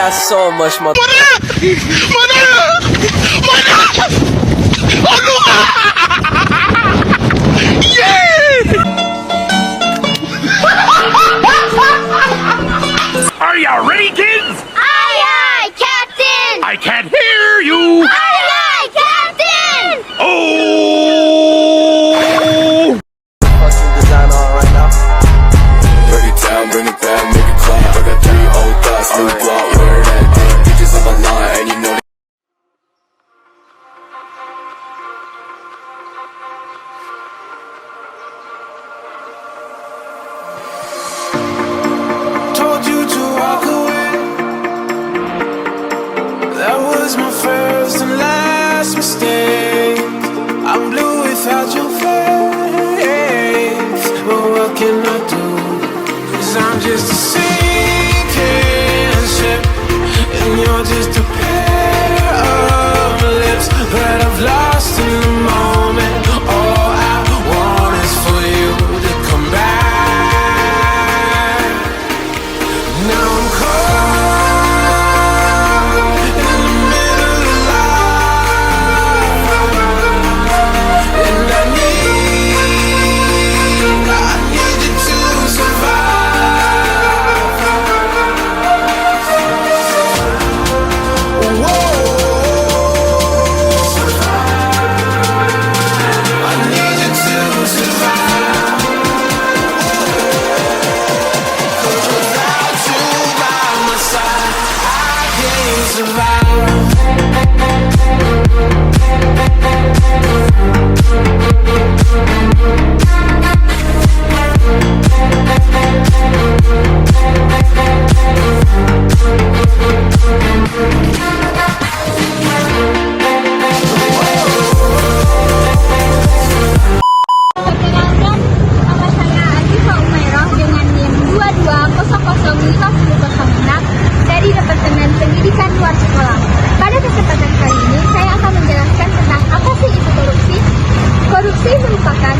got so much more. Are you ready, kids? Aye, aye, Captain! I can't hear you. Aye, aye, Captain! Oh! Fucking design on right now. Break it down, bring it back, make it clap. I got 3 old thoughts, new block, where that dick. Bitches on my line, and you know Told you to walk away. That was my first and last mistake. I'm blue without your face. But what can I do? 'Cause I'm just a sinking ship, and you're just a pair of lips that I've lost in the moment. All I want is for you to come back. Now I'm caught in the middle of life, and I need you to survive. Whoa, I need you to survive. 'Cause without you by my side, I can't survive. Perkenalkan, nama saya Azifa Umairah dengan NIM 22005006 dari Departemen Pendidikan Luar Sekolah. Pada kesempatan kali ini, saya akan menjelaskan tentang apa sih itu korupsi. Korupsi merupakan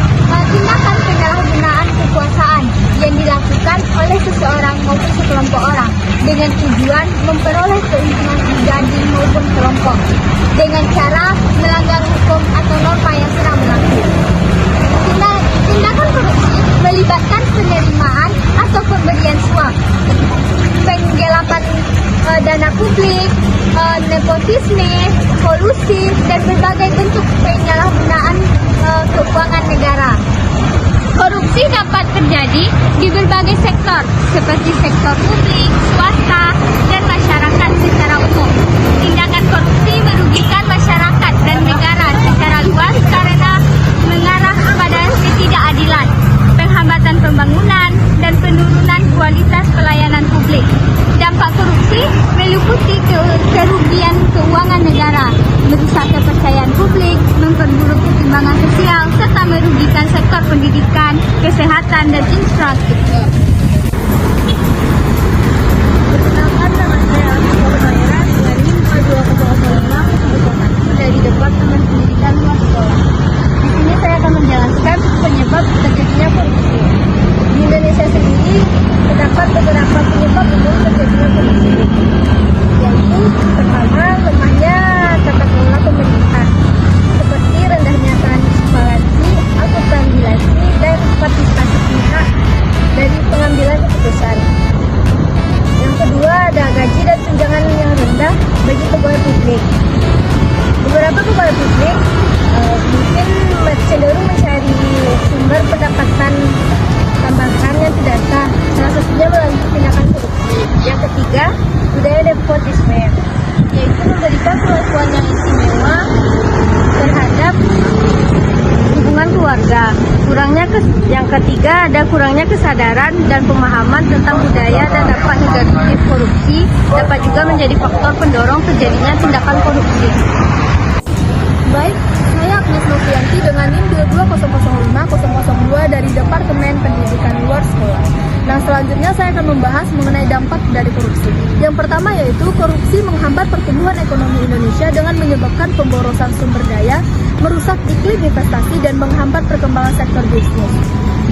tindakan penyalahgunaan kekuasaan yang dilakukan oleh seseorang maupun sekelompok orang dengan tujuan memperoleh keuntungan pribadi maupun kelompok dengan cara melanggar hukum atau norma yang sedang berlaku. Tindakan korupsi melibatkan penerimaan atau pemberian suap, penggelapan dana publik, nepotisme, kolusi, dan berbagai bentuk penyalahgunaan keuangan negara. Korupsi dapat terjadi di berbagai sektor, seperti sektor publik, swasta, dan masyarakat secara umum. Tindakan korupsi merugikan masyarakat dan negara secara luas karena mengarah kepada ketidakadilan, penghambatan pembangunan, dan penurunan kualitas pelayanan publik. Dampak korupsi meliputi kerugian keuangan negara, merusak kepercayaan publik, memperburuk keseimbangan sosial, serta merugikan sektor pendidikan, kesehatan, dan infrastruktur. Perkenalkan, nama saya Azifa Umairah dengan NIM 22005006 dari Departemen Pendidikan Luar Sekolah. Di sini saya akan menjelaskan penyebab terjadinya korupsi. Di Indonesia sendiri terdapat beberapa penyebab untuk terjadinya korupsi, yaitu pertama, lemahnya tata kelola pemerintahan, seperti rendahnya transparansi, akuntabilitas, dan partisipasi pihak dari pengambilan keputusan. Yang kedua, ada gaji dan tunjangan yang rendah bagi pegawai publik. Beberapa pegawai publik mungkin cenderung mencari sumber pendapatan tambahan yang tidak sah, salah satunya melalui tindakan korupsi. Yang ketiga, budaya nepotisme, yaitu memberikan perlakuan yang istimewa terhadap hubungan keluarga. Yang ketiga, ada kurangnya kesadaran dan pemahaman tentang budaya dan dampak negatif korupsi dapat juga menjadi faktor pendorong terjadinya tindakan korupsi. Baik, saya Agnes Novianti dengan NIM 22005002 dari Departemen Pendidikan Luar Sekolah. Nah, selanjutnya saya akan membahas mengenai dampak dari korupsi. Yang pertama yaitu korupsi menghambat pertumbuhan ekonomi Indonesia dengan menyebabkan pemborosan sumber daya, merusak iklim investasi, dan menghambat perkembangan sektor bisnis.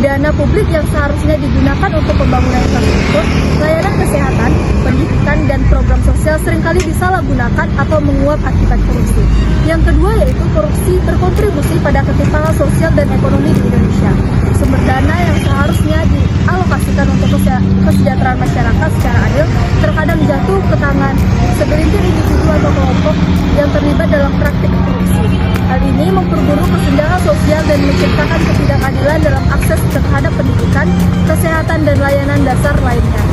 dana publik yang seharusnya digunakan untuk pembangunan infrastruktur, layanan kesehatan, pendidikan, dan program sosial seringkali disalahgunakan atau menguap akibat korupsi. Yang kedua yaitu korupsi berkontribusi pada ketimpangan sosial dan ekonomi di Indonesia. Sumber dana yang seharusnya dialokasikan untuk kesejahteraan masyarakat secara adil terkadang jatuh ke tangan segelintir individu atau kelompok yang terlibat dalam praktik korupsi. Hal ini memperburuk kesenjangan sosial dan menciptakan ketidakadilan dalam akses terhadap pendidikan, kesehatan, dan layanan dasar lainnya.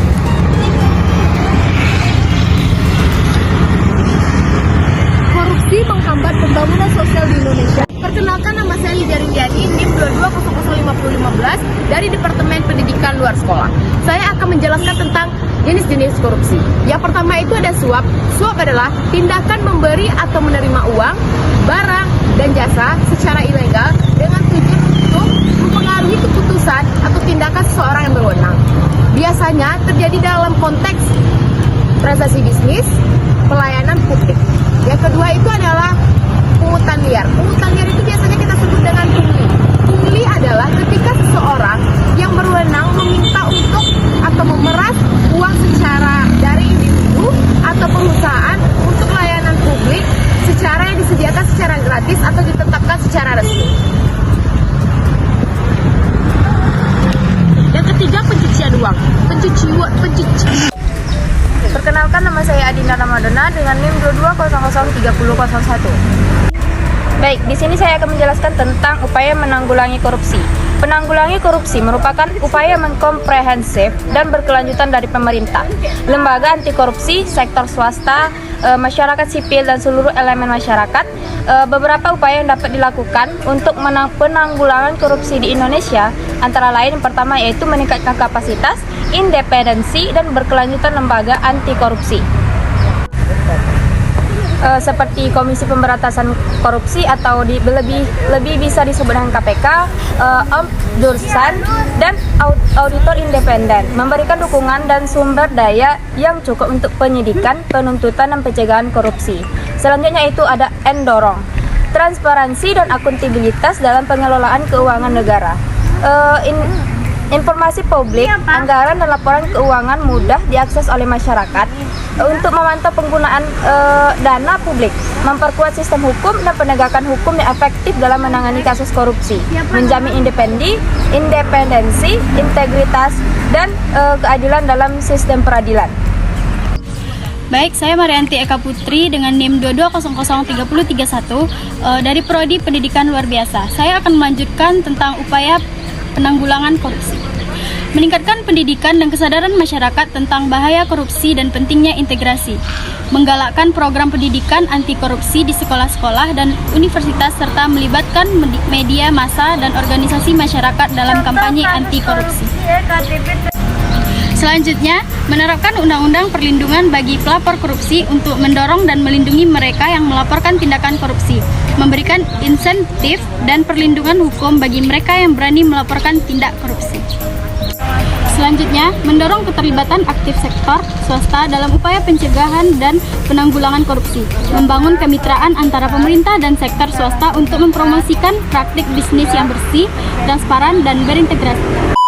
Korupsi menghambat pembangunan sosial di Indonesia. Perkenalkan, nama saya Lydia Rindiani, NIM 22005015 dari Departemen Pendidikan Luar Sekolah. Saya akan menjelaskan tentang jenis-jenis korupsi. Yang pertama itu ada suap. Suap adalah tindakan memberi atau menerima uang, barang, dan jasa secara ilegal dengan tujuan untuk mempengaruhi keputusan atau tindakan seseorang yang berwenang. Biasanya terjadi dalam konteks transaksi bisnis, pelayanan publik. Yang kedua itu adalah pungutan liar. Pungutan liar itu biasanya kita sebut dengan pungli. Pungli adalah ketika seseorang yang berwenang meminta untuk atau memeras uang secara dari individu atau perusahaan untuk layanan publik secara yang disediakan secara gratis atau ditetapkan secara resmi. Yang ketiga, pencucian uang. Perkenalkan, nama saya Adinda Ramadana dengan NIM 22003001. Baik, di sini saya akan menjelaskan tentang upaya menanggulangi korupsi. Penanggulangi korupsi merupakan upaya mengkomprehensif dan berkelanjutan dari pemerintah, lembaga anti korupsi, sektor swasta, masyarakat sipil, dan seluruh elemen masyarakat. Beberapa upaya yang dapat dilakukan untuk penanggulangan korupsi di Indonesia antara lain yang pertama yaitu meningkatkan kapasitas, independensi, dan berkelanjutan lembaga anti korupsi. Seperti Komisi Pemberantasan Korupsi atau lebih bisa disebut dengan KPK, Ombudsman, dan auditor independen, memberikan dukungan dan sumber daya yang cukup untuk penyidikan, penuntutan, dan pencegahan korupsi. Selanjutnya itu ada mendorong transparansi dan akuntabilitas dalam pengelolaan keuangan negara. Informasi publik, anggaran, dan laporan keuangan mudah diakses oleh masyarakat untuk memantau penggunaan dana publik, memperkuat sistem hukum dan penegakan hukum yang efektif dalam menangani kasus korupsi, menjamin independensi, integritas, dan keadilan dalam sistem peradilan. Baik, saya Marianti Eka Putri dengan NIM 22003031 dari Prodi Pendidikan Luar Biasa. Saya akan melanjutkan tentang upaya penanggulangan korupsi. Meningkatkan pendidikan dan kesadaran masyarakat tentang bahaya korupsi dan pentingnya integrasi. Menggalakkan program pendidikan anti korupsi di sekolah-sekolah dan universitas serta melibatkan media massa dan organisasi masyarakat dalam kampanye anti korupsi. Selanjutnya, menerapkan undang-undang perlindungan bagi pelapor korupsi untuk mendorong dan melindungi mereka yang melaporkan tindakan korupsi, memberikan insentif dan perlindungan hukum bagi mereka yang berani melaporkan tindak korupsi. Selanjutnya, mendorong keterlibatan aktif sektor swasta dalam upaya pencegahan dan penanggulangan korupsi, membangun kemitraan antara pemerintah dan sektor swasta untuk mempromosikan praktik bisnis yang bersih, transparan, dan berintegrasi.